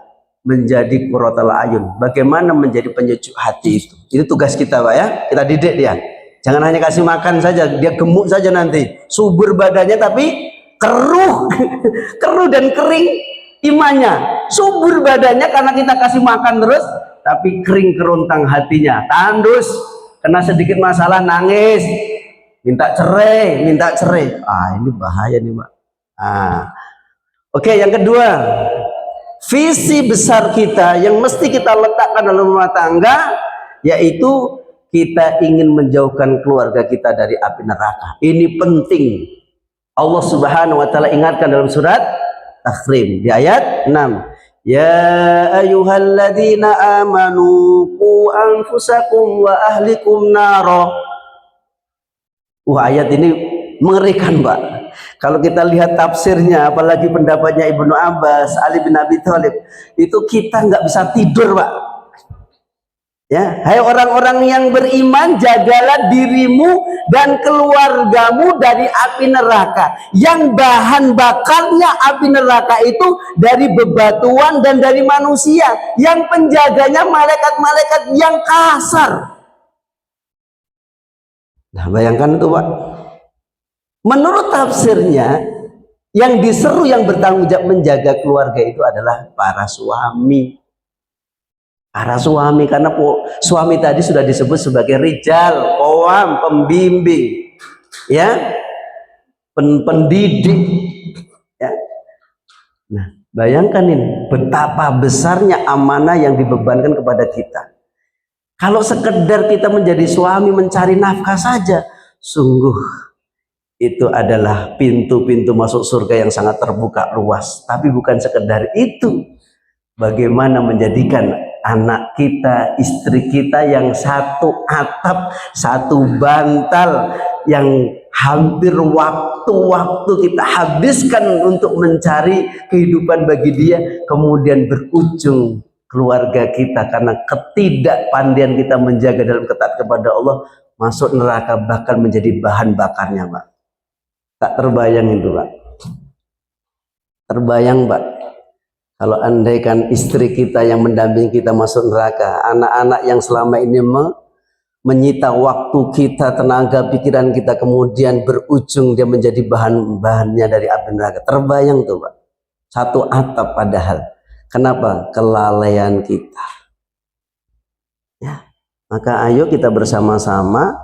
menjadi qurratul ayun. Bagaimana menjadi penyejuk hati itu? Itu tugas kita, Pak ya. Kita didik dia. Jangan hanya kasih makan saja, dia gemuk saja nanti. Subur badannya tapi keruh. Keruh dan kering imannya. Subur badannya karena kita kasih makan terus, tapi kering kerontang hatinya. Tandus, kena sedikit masalah nangis. Minta cerai, minta cerai. Ini bahaya nih, Pak. Oke, yang kedua, visi besar kita yang mesti kita letakkan dalam rumah tangga, yaitu kita ingin menjauhkan keluarga kita dari api neraka. Ini penting. Allah Subhanahu wa taala ingatkan dalam surat Tahrim di ayat 6. Ya ayyuhalladzina amanu qu anfusakum wa ahlikum naro. Ayat ini mengerikan, Pak. Kalau kita lihat tafsirnya, apalagi pendapatnya Ibnu Abbas, Ali bin Abi Thalib, itu kita nggak bisa tidur, Pak. Ya, hai orang-orang yang beriman, jagalah dirimu dan keluargamu dari api neraka. Yang bahan bakarnya api neraka itu dari bebatuan dan dari manusia. Yang penjaganya malaikat-malaikat yang kasar. Nah, bayangkan itu, Pak. Menurut tafsirnya, yang diseru yang bertanggung jawab menjaga keluarga itu adalah para suami. Para suami, karena suami tadi sudah disebut sebagai rijal, qawam, pembimbing, ya, pendidik, ya. Nah, bayangkan ini betapa besarnya amanah yang dibebankan kepada kita. Kalau sekedar kita menjadi suami mencari nafkah saja, sungguh itu adalah pintu-pintu masuk surga yang sangat terbuka luas. Tapi bukan sekedar itu. Bagaimana menjadikan anak kita, istri kita yang satu atap, satu bantal, yang hampir waktu-waktu kita habiskan untuk mencari kehidupan bagi dia, kemudian berujung keluarga kita karena ketidakpandaian kita menjaga dalam ketat kepada Allah, masuk neraka bahkan menjadi bahan bakarnya, Pak. Tak terbayang itu, Pak. Terbayang, Pak, kalau andaikan istri kita yang mendampingi kita masuk neraka, anak-anak yang selama ini menyita waktu kita, tenaga, pikiran kita, kemudian berujung dia menjadi bahan-bahannya dari api neraka. Terbayang tuh, Pak. Satu atap padahal. Kenapa? Kelalaian kita. Ya, maka ayo kita bersama-sama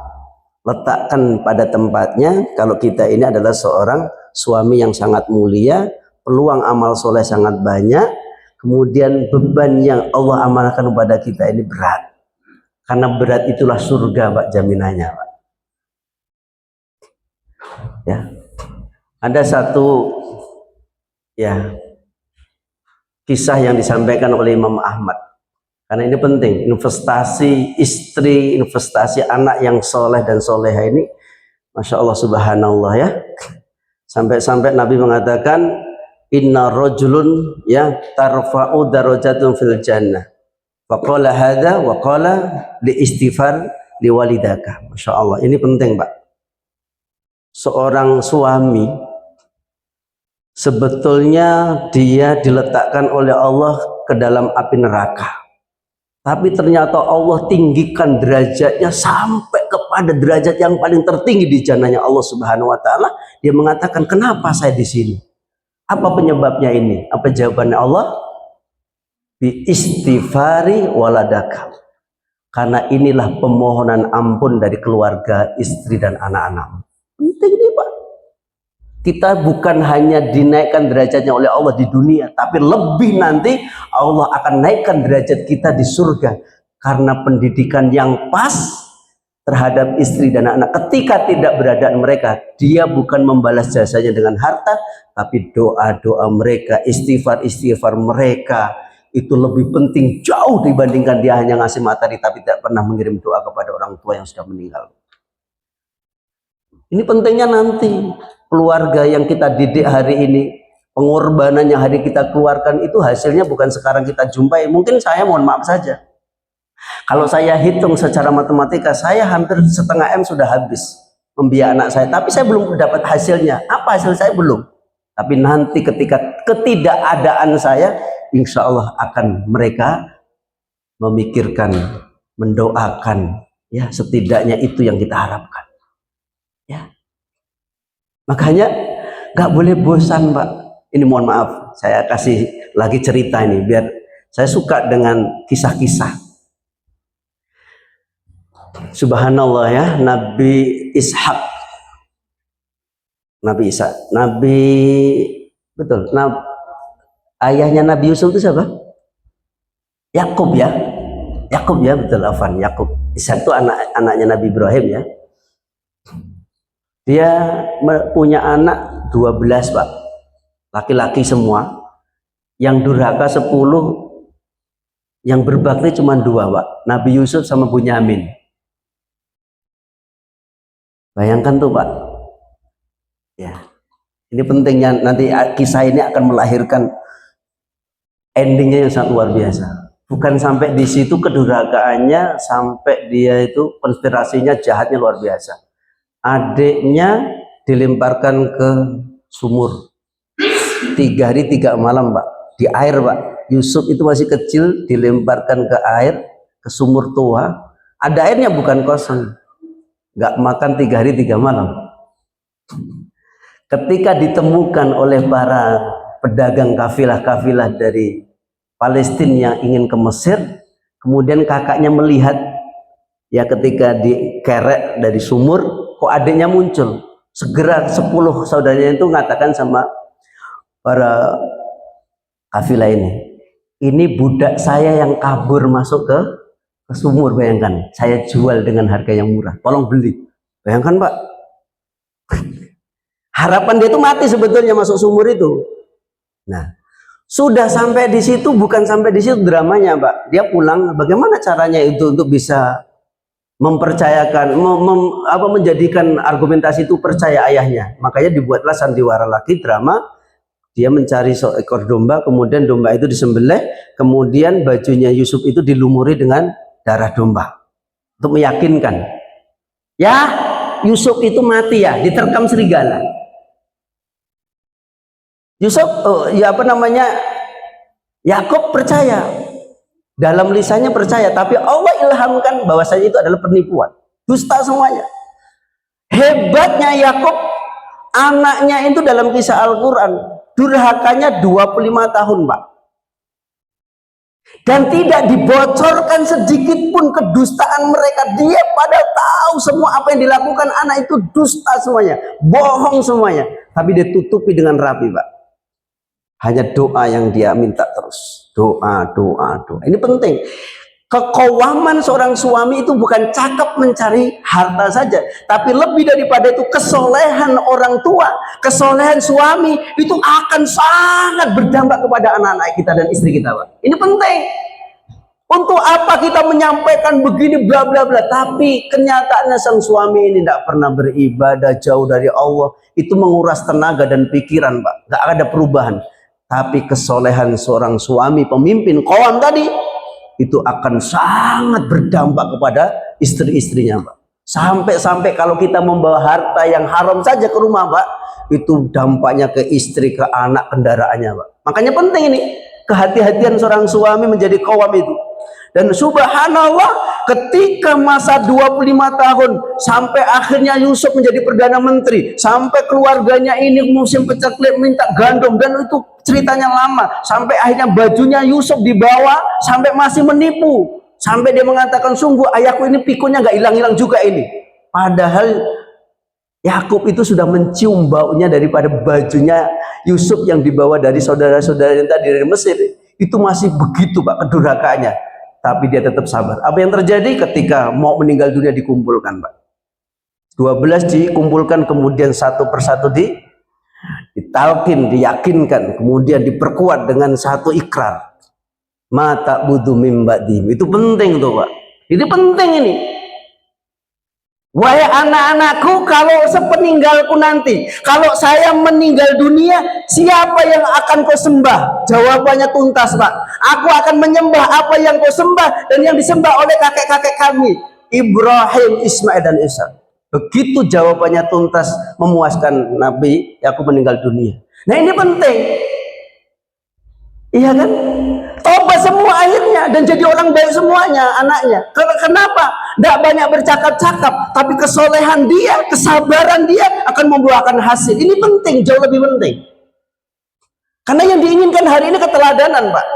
letakkan pada tempatnya kalau kita ini adalah seorang suami yang sangat mulia, peluang amal soleh sangat banyak, kemudian beban yang Allah amanahkan kepada kita ini berat. Karena berat itulah surga, Pak, jaminannya, Pak. Ya. Ada satu kisah yang disampaikan oleh Imam Ahmad. Karena ini penting, investasi istri, investasi anak yang soleh dan soleha ini, Masya Allah, subhanallah ya. Sampai-sampai Nabi mengatakan, inna rajulun ya tarfa'u darajatun fil jannah. Faqala hadha wa qala li istighfar li walidaka. Masya Allah, ini penting, Pak. Seorang suami sebetulnya dia diletakkan oleh Allah ke dalam api neraka, tapi ternyata Allah tinggikan derajatnya sampai kepada derajat yang paling tertinggi di jannahnya Allah Subhanahu wa taala. Dia mengatakan, kenapa saya di sini? Apa penyebabnya ini? Apa jawabannya Allah? Bi istighfari waladaka. Karena inilah pemohonan ampun dari keluarga, istri dan anak-anak. Penting nih, Pak. Kita bukan hanya dinaikkan derajatnya oleh Allah di dunia, tapi lebih nanti Allah akan naikkan derajat kita di surga karena pendidikan yang pas terhadap istri dan anak. Ketika tidak beradaan mereka, dia bukan membalas jasanya dengan harta, tapi doa-doa mereka, istighfar mereka itu lebih penting jauh dibandingkan dia hanya ngasih materi tapi tidak pernah mengirim doa kepada orang tua yang sudah meninggal. Ini pentingnya nanti keluarga yang kita didik hari ini, pengorbanan yang hari kita keluarkan itu hasilnya bukan sekarang kita jumpai. Mungkin saya mohon maaf saja, kalau saya hitung secara matematika, saya hampir 1,5 M sudah habis membiayai anak saya, tapi saya belum dapat hasilnya. Apa hasil saya? Belum. Tapi nanti ketika ketidakadaan saya, insya Allah akan mereka memikirkan, mendoakan, ya setidaknya itu yang kita harapkan. Ya, makanya nggak boleh bosan, Pak. Ini mohon maaf, saya kasih lagi cerita ini biar saya suka dengan kisah-kisah. Subhanallah ya, Nabi Ishak, betul. Ayahnya Nabi Yusuf itu siapa? Yakub ya, betul, Afan, Yakub. Ishak itu anaknya Nabi Ibrahim ya. Dia punya anak 12, Pak. Laki-laki semua. Yang durhaka 10, yang berbakti cuma 2, Pak. Nabi Yusuf sama Bunyamin. Bayangkan tuh, Pak. Ya. Ini pentingnya, nanti kisah ini akan melahirkan endingnya yang sangat luar biasa. Bukan sampai di situ kedurhakaannya, sampai dia itu konspirasinya jahatnya luar biasa. Adiknya dilemparkan ke sumur 3 hari 3 malam, Pak, di air, Pak. Yusuf itu masih kecil, dilemparkan ke air, ke sumur tua. Ada airnya, bukan kosong. Nggak makan 3 hari 3 malam. Ketika ditemukan oleh para pedagang kafilah-kafilah dari Palestina yang ingin ke Mesir, kemudian kakaknya melihat, ya ketika dikerek dari sumur, kok adiknya muncul. Segera 10 saudaranya itu mengatakan sama para kafilah ini budak saya yang kabur masuk ke sumur, bayangkan. Saya jual dengan harga yang murah, tolong beli. Bayangkan, Pak. Harapan dia itu mati sebetulnya masuk sumur itu. Nah, sudah sampai di situ, bukan sampai di situ dramanya, Pak. Dia pulang, bagaimana caranya itu untuk bisa mempercayakan, menjadikan argumentasi itu percaya ayahnya. Makanya dibuatlah sandiwara lagi, drama. Dia mencari seekor domba, kemudian domba itu disembelih, kemudian bajunya Yusuf itu dilumuri dengan darah domba untuk meyakinkan, ya Yusuf itu mati ya, diterkam serigala. Yusuf, Yakub percaya, dalam lisannya percaya, tapi Allah ilhamkan bahwasanya itu adalah penipuan, dusta semuanya. Hebatnya Yakub, anaknya itu dalam kisah Al-Quran durhakanya 25 tahun, Pak, dan tidak dibocorkan sedikit pun kedustaan mereka. Dia pada tahu semua apa yang dilakukan anak itu dusta semuanya, bohong semuanya, tapi dia tutupi dengan rapi, Pak. Hanya doa yang dia minta terus, doa. Ini penting. Kekowaman seorang suami itu bukan cakap mencari harta saja, tapi lebih daripada itu kesolehan orang tua, kesolehan suami itu akan sangat berdampak kepada anak-anak kita dan istri kita, Pak. Ini penting. Untuk apa kita menyampaikan begini bla bla bla, tapi kenyataannya sang suami ini tidak pernah beribadah, jauh dari Allah, itu menguras tenaga dan pikiran, Pak. Nggak ada perubahan. Tapi kesolehan seorang suami pemimpin qawam tadi itu akan sangat berdampak kepada istri-istrinya, Pak. Sampai-sampai kalau kita membawa harta yang haram saja ke rumah, Pak, itu dampaknya ke istri, ke anak, kendaraannya, Pak. Makanya penting ini kehati-hatian seorang suami menjadi qawam itu. Dan subhanallah, ketika masa 25 tahun sampai akhirnya Yusuf menjadi Perdana Menteri, sampai keluarganya ini musim pecaklik minta gandum, dan itu ceritanya lama, sampai akhirnya bajunya Yusuf dibawa, sampai masih menipu, sampai dia mengatakan, sungguh ayahku ini pikunya nggak hilang-hilang juga ini. Padahal Yakub itu sudah mencium baunya daripada bajunya Yusuf yang dibawa dari saudara-saudara yang tadi dari Mesir. Itu masih begitu, Pak, kedurhakaannya. Tapi dia tetap sabar. Apa yang terjadi ketika mau meninggal dunia dikumpulkan, Pak? 12 dikumpulkan, kemudian satu persatu ditalkin, diyakinkan, kemudian diperkuat dengan satu ikrar. Mata budu mimbadim. Itu penting tuh, Pak. Itu penting ini. Wahai anak-anakku, kalau sepeninggalku nanti, kalau saya meninggal dunia, siapa yang akan kau sembah? Jawabannya tuntas, Pak. Aku akan menyembah apa yang kau sembah dan yang disembah oleh kakek-kakek kami, Ibrahim, Ismail, dan Ishak. Begitu jawabannya tuntas, memuaskan Nabi Yakub meninggal dunia. Nah ini penting, iya kan? Tobat semua akhirnya dan jadi orang baik semuanya anaknya. Kenapa? Tidak banyak bercakap-cakap, tapi kesolehan dia, kesabaran dia akan membuahkan hasil. Ini penting, jauh lebih penting. Karena yang diinginkan hari ini keteladanan, Pak.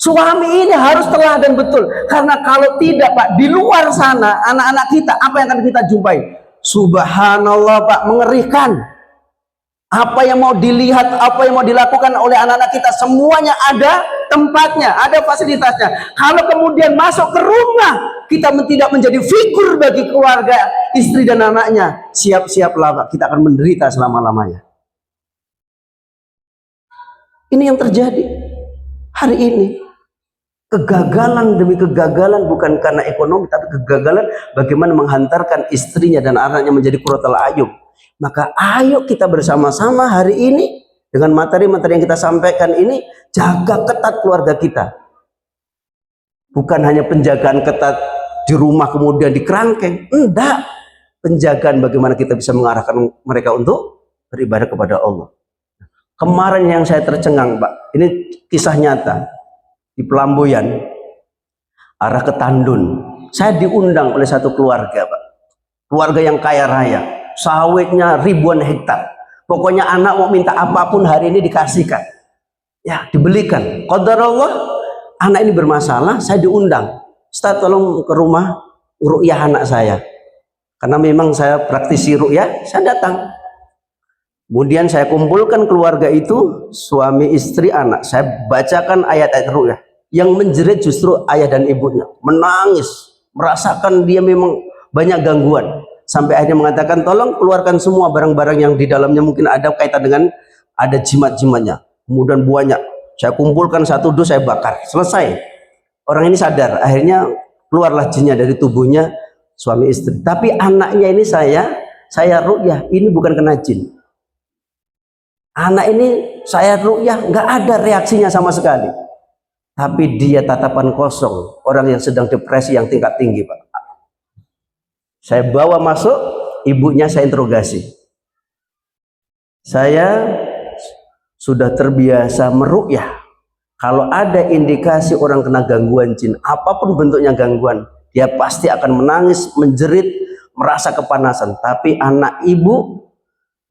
Suami ini harus teladan betul. Karena kalau tidak, Pak, di luar sana anak-anak kita apa yang akan kita jumpai? Subhanallah, Pak, mengerikan. Apa yang mau dilihat, apa yang mau dilakukan oleh anak-anak kita, semuanya ada tempatnya, ada fasilitasnya. Kalau kemudian masuk ke rumah, kita tidak menjadi figur bagi keluarga, istri dan anaknya, siap-siaplah, Pak, kita akan menderita selama-lamanya. Ini yang terjadi hari ini. Kegagalan demi kegagalan, bukan karena ekonomi, tapi kegagalan bagaimana menghantarkan istrinya dan anaknya menjadi qurratul ayun. Maka ayo kita bersama-sama hari ini dengan materi-materi yang kita sampaikan ini, jaga ketat keluarga kita. Bukan hanya penjagaan ketat di rumah kemudian di kerangkeng, enggak. Penjagaan bagaimana kita bisa mengarahkan mereka untuk beribadah kepada Allah. Kemarin yang saya tercengang, Pak, ini kisah nyata di Pelamboyan, arah ke Tandun. Saya diundang oleh satu keluarga, Pak. Keluarga yang kaya raya, sawitnya ribuan hektar. Pokoknya anak mau minta apapun hari ini dikasihkan. Ya, dibelikan. Qadarullah, anak ini bermasalah, saya diundang. Ustaz, tolong ke rumah ru'yah anak saya. Karena memang saya praktisi ru'yah, saya datang. Kemudian saya kumpulkan keluarga itu, suami, istri, anak. Saya bacakan ayat-ayat ru'yah. Yang menjerit justru ayah dan ibunya. Menangis, merasakan dia memang banyak gangguan. Sampai akhirnya mengatakan, tolong keluarkan semua barang-barang yang di dalamnya mungkin ada kaitan dengan ada jimat-jimatnya. Kemudian banyak. Saya kumpulkan satu dus, saya bakar. Selesai. Orang ini sadar. Akhirnya keluarlah jinnya dari tubuhnya suami istri. Tapi anaknya ini saya ru'yah. Ini bukan kena jin. Anak ini saya ru'yah, nggak ada reaksinya sama sekali. Tapi dia tatapan kosong, orang yang sedang depresi yang tingkat tinggi, Pak. Saya bawa masuk, ibunya saya interogasi. Saya sudah terbiasa meru'yah. Kalau ada indikasi orang kena gangguan jin, apapun bentuknya gangguan, dia pasti akan menangis, menjerit, merasa kepanasan. Tapi anak ibu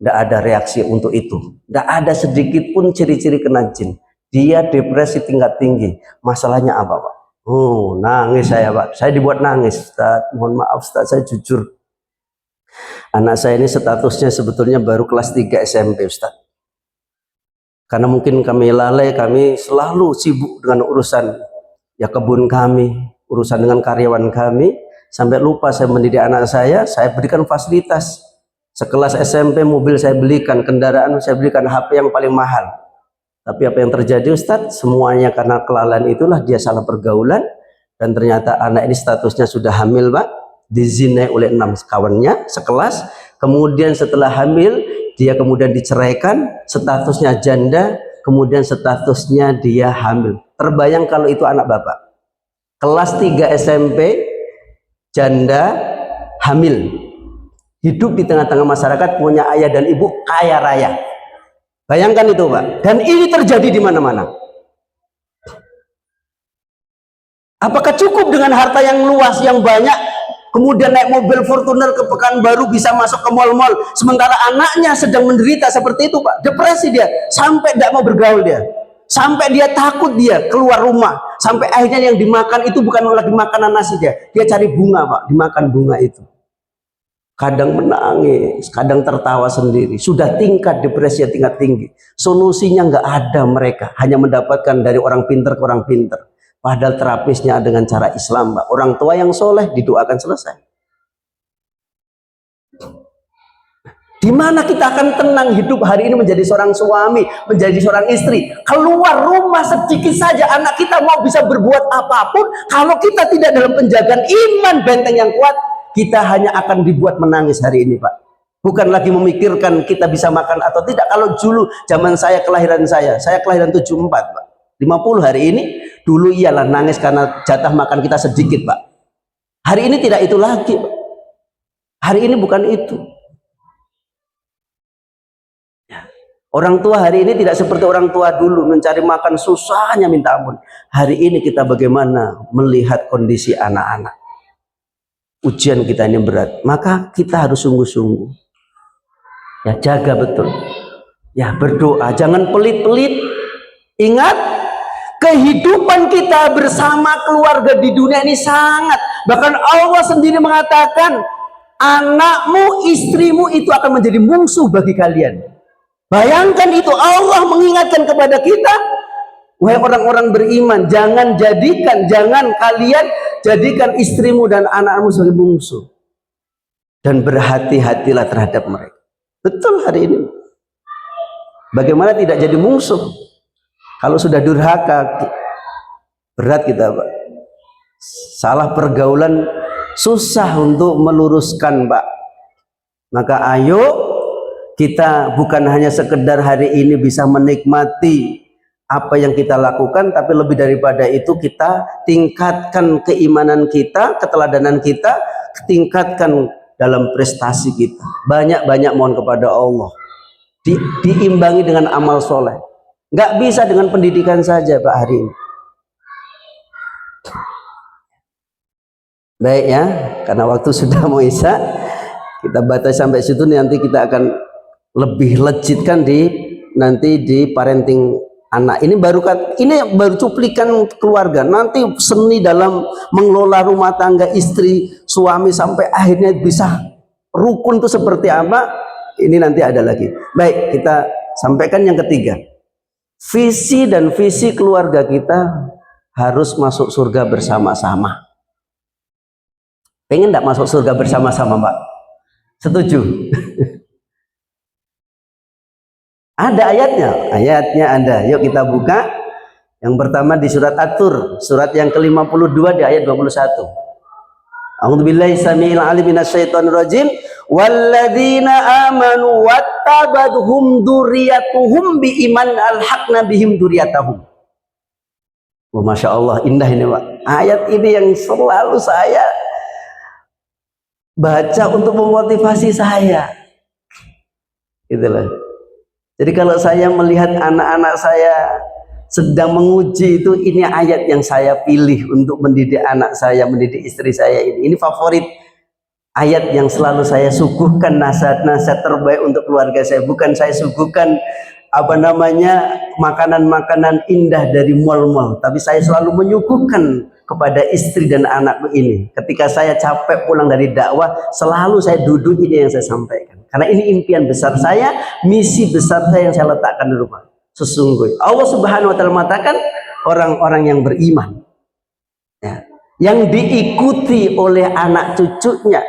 tidak ada reaksi untuk itu. Tidak ada sedikit pun ciri-ciri kena jin. Dia depresi tingkat tinggi. Masalahnya apa, Pak? Oh, nangis saya, Pak. Saya dibuat nangis, Ustaz. Mohon maaf, Ustaz, saya jujur. Anak saya ini statusnya sebetulnya baru kelas 3 SMP, Ustaz. Karena mungkin kami lalai, kami selalu sibuk dengan urusan ya kebun kami, urusan dengan karyawan kami, sampai lupa saya mendidik anak saya berikan fasilitas. Sekelas SMP mobil saya belikan, kendaraan saya belikan, HP yang paling mahal. Tapi apa yang terjadi, Ustadz? Semuanya karena kelalaian itulah dia salah pergaulan, dan ternyata anak ini statusnya sudah hamil, Pak, dizinai oleh 6 kawannya sekelas. Kemudian setelah hamil dia kemudian diceraikan, statusnya janda, kemudian statusnya dia hamil. Terbayang kalau itu anak Bapak. Kelas 3 SMP, janda, hamil. Hidup di tengah-tengah masyarakat, punya ayah dan ibu kaya raya. Bayangkan itu, Pak. Dan ini terjadi di mana-mana. Apakah cukup dengan harta yang luas, yang banyak, kemudian naik mobil Fortuner ke Pekanbaru, bisa masuk ke mal-mal, sementara anaknya sedang menderita seperti itu, Pak? Depresi dia, sampai tidak mau bergaul dia, sampai dia takut dia keluar rumah, sampai akhirnya yang dimakan itu bukan lagi makanan nasi dia cari bunga, Pak, dimakan bunga itu. Kadang menangis, kadang tertawa sendiri. Sudah tingkat depresi yang tingkat tinggi. Solusinya nggak ada, mereka hanya mendapatkan dari orang pinter ke orang pinter. Padahal terapisnya dengan cara Islam, Pak. Orang tua yang soleh didoakan, selesai. Di mana kita akan tenang hidup hari ini menjadi seorang suami, menjadi seorang istri. Keluar rumah sedikit saja, anak kita mau bisa berbuat apapun. Kalau kita tidak dalam penjagaan iman, benteng yang kuat, kita hanya akan dibuat menangis hari ini, Pak. Bukan lagi memikirkan kita bisa makan atau tidak. Kalau dulu zaman saya kelahiran kelahiran 74, Pak. 50 hari ini, dulu iyalah nangis karena jatah makan kita sedikit, Pak. Hari ini tidak itu lagi, Pak. Hari ini bukan itu. Orang tua hari ini tidak seperti orang tua dulu, mencari makan susahnya minta ampun. Hari ini kita bagaimana melihat kondisi anak-anak. Ujian kita ini berat, maka kita harus sungguh-sungguh. Ya, jaga betul. Ya, berdoa, jangan pelit-pelit. Ingat, kehidupan kita bersama keluarga di dunia ini sangat. Bahkan Allah sendiri mengatakan, anakmu, istrimu itu akan menjadi musuh bagi kalian. Bayangkan itu, Allah mengingatkan kepada kita, wahai orang-orang beriman, jangan kalian jadikan istrimu dan anakmu sebagai musuh. Dan berhati-hatilah terhadap mereka. Betul hari ini. Bagaimana tidak jadi musuh? Kalau sudah durhaka, berat kita, Pak. Salah pergaulan susah untuk meluruskan, Pak. Maka ayo kita bukan hanya sekedar hari ini bisa menikmati apa yang kita lakukan, tapi lebih daripada itu kita tingkatkan keimanan kita, keteladanan kita, tingkatkan dalam prestasi kita. Banyak-banyak mohon kepada Allah. Diimbangi dengan amal soleh. Nggak bisa dengan pendidikan saja, Pak, hari ini. Baik ya, karena waktu sudah mau isya, kita batas sampai situ. Nanti kita akan lebih legitkan nanti di parenting anak. Ini baru cuplikan keluarga. Nanti seni dalam mengelola rumah tangga, istri, suami sampai akhirnya bisa rukun itu seperti apa? Ini nanti ada lagi. Baik, kita sampaikan yang ketiga. Visi dan visi keluarga kita harus masuk surga bersama-sama. Pengen enggak masuk surga bersama-sama, Mbak? Setuju? Ada ayatnya ada. Yuk kita buka. Yang pertama di surat At-Tur, surat yang ke-52 di ayat 21. A'udzubillahi samiil alim minasyaitonir rajim. Walladzina amanu wattabadhum dzurriyyatuhum biiman alhaqna bihim dzurriyyatahum. Oh, Masya Allah, indah ini, Pak. Ayat ini yang selalu saya baca untuk memotivasi saya. Itulah. Jadi kalau saya melihat anak-anak saya sedang menguji itu, ini ayat yang saya pilih untuk mendidik anak saya, mendidik istri saya ini. Ini favorit ayat yang selalu saya suguhkan nasihat-nasihat terbaik untuk keluarga saya. Bukan saya suguhkan makanan-makanan indah dari mal-mal, tapi saya selalu menyuguhkan kepada istri dan anakku ini. Ketika saya capek pulang dari dakwah, selalu saya duduk, ini yang saya sampaikan. Karena ini impian besar saya, misi besar saya yang saya letakkan di rumah. Sesungguhnya Allah Subhanahu wa taala mengatakan orang-orang yang beriman, ya, yang diikuti oleh anak cucunya,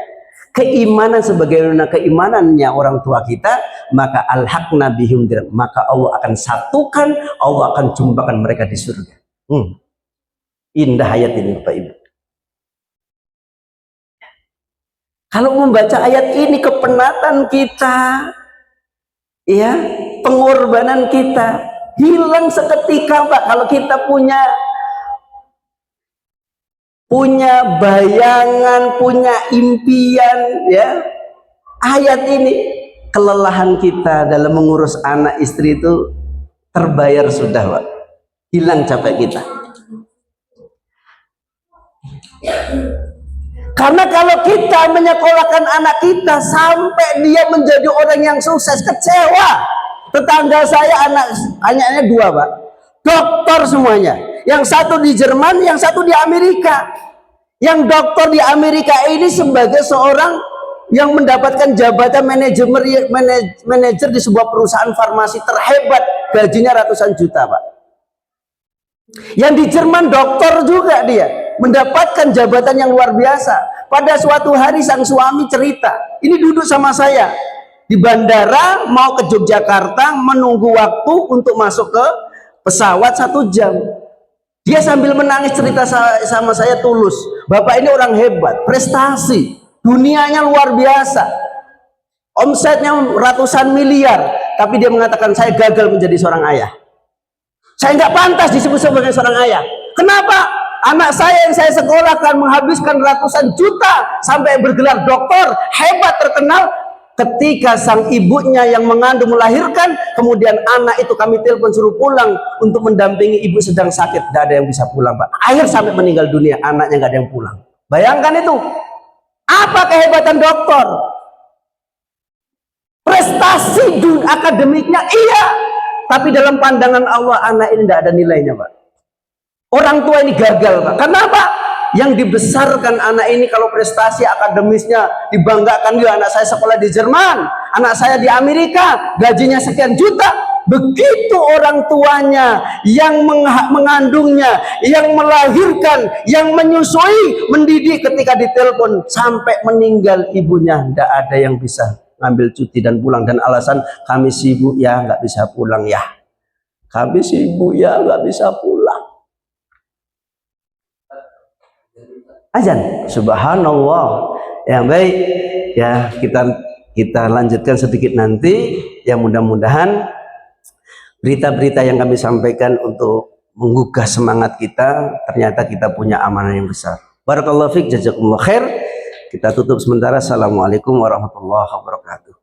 keimanan sebagaimana keimanannya orang tua kita, maka alhaqna bihim, maka Allah akan satukan, Allah akan jumpakan mereka di surga. Indah ayat ini, Bapak Ibu. Kalau membaca ayat ini, kepenatan kita, ya, pengorbanan kita hilang seketika, Pak. Kalau kita punya bayangan, punya impian, ya, ayat ini, kelelahan kita dalam mengurus anak istri itu terbayar sudah, Pak. Hilang capek kita. Karena kalau kita menyekolahkan anak kita sampai dia menjadi orang yang sukses, kecewa. Tetangga saya anaknya 2, Pak, dokter semuanya. Yang satu di Jerman, yang satu di Amerika. Yang dokter di Amerika ini sebagai seorang yang mendapatkan jabatan manajer di sebuah perusahaan farmasi terhebat, gajinya ratusan juta, Pak. Yang di Jerman dokter juga, dia mendapatkan jabatan yang luar biasa. Pada suatu hari sang suami cerita, ini duduk sama saya di bandara mau ke Yogyakarta, menunggu waktu untuk masuk ke pesawat 1 jam. Dia sambil menangis cerita sama saya tulus, Bapak ini orang hebat, prestasi, dunianya luar biasa, omsetnya ratusan miliar, tapi dia mengatakan saya gagal menjadi seorang ayah. Saya nggak pantas disebut sebagai seorang ayah. Kenapa? Anak saya yang saya sekolahkan menghabiskan ratusan juta sampai bergelar doktor, hebat, terkenal, ketika sang ibunya yang mengandung melahirkan, kemudian anak itu kami telepon suruh pulang untuk mendampingi ibu sedang sakit, tidak ada yang bisa pulang Pak. Akhir sampai meninggal dunia, anaknya nggak ada yang pulang. Bayangkan itu, apa kehebatan dokter? Prestasi akademiknya iya, tapi dalam pandangan Allah anak ini tidak ada nilainya Pak. Orang tua ini gagal Pak. Kenapa? Yang dibesarkan anak ini kalau prestasi akademisnya dibanggakan, ya anak saya sekolah di Jerman, anak saya di Amerika, gajinya sekian juta. Begitu orang tuanya yang mengandungnya, yang melahirkan, yang menyusui, mendidik, ketika ditelepon sampai meninggal ibunya, tidak ada yang bisa ngambil cuti dan pulang, dan alasan kami sibuk ya nggak bisa pulang ya, kami sibuk ya nggak bisa pulang. Azan, subhanallah. Yang baik ya, kita lanjutkan sedikit nanti. Ya mudah-mudahan berita-berita yang kami sampaikan untuk menggugah semangat kita, ternyata kita punya amanah yang besar. Barakallahu fiik, jazakumullah khair. Kita tutup sementara. Assalamualaikum warahmatullahi wabarakatuh.